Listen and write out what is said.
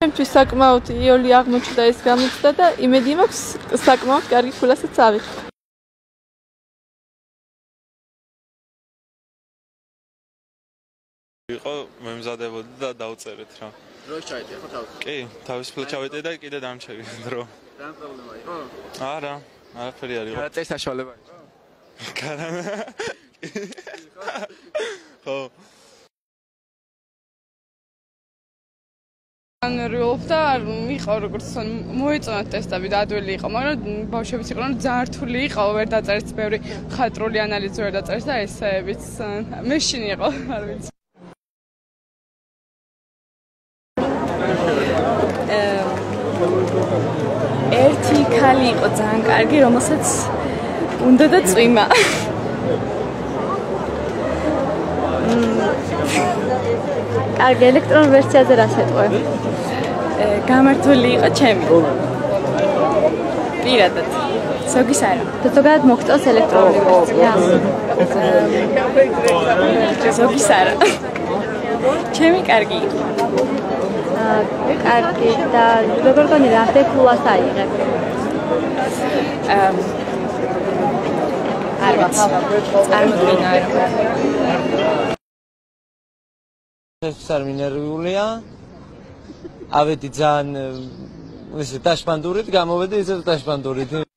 ჩემთვის საკმაოდ იოლი აღმოჩნდა ეს გამოცდა და იმედი მაქვს საკმაოდ კარგი ფულასაც ავიღებ. იყო მემზადებოდი და დავწერეთ რა. დროის ჩაიტე ხო თავის? კი, თავისუფლად ჩავეტე და კიდე დამჩები დრო. რა პრობლემა იყო? არა, არაფერი არ იყო. რა წეს საშუალება იყო? ხო. ანრიულობდა არ მიყავ როგორც მოეწონათ ტესტები და ადვილი იყო, მაგრამ ბავშვებიც იყვნენ ძალიან რთული იყო, ვერ დაწერეს ბევრი ხატრული ანალიზი ვერ დაწერეს და ესეებიც მეშინი იყო, არ ვიცი. ერთი ქალი იყო ძალიან კარგი, რომელსაც უნდა და წვიმა. კარგი ელექტრონულ ვერსიაზე რა შეტყვე? გამართული იყო ჩემი. პირადად. ზოგის არა. და ზოგადად მოგწონს ელექტრონული ვერსია? ზოგის არა. ჩემი კარგი იყო. კარგი და როგორ გონი რა ფულას აიღებ? არ ვიცი. წარმოგვიდგენა არა. ეს არ მინერვიულია. ავედი ძალიან ესე ტაშპანდურით გამოვედი ისე ტაშპანდურით.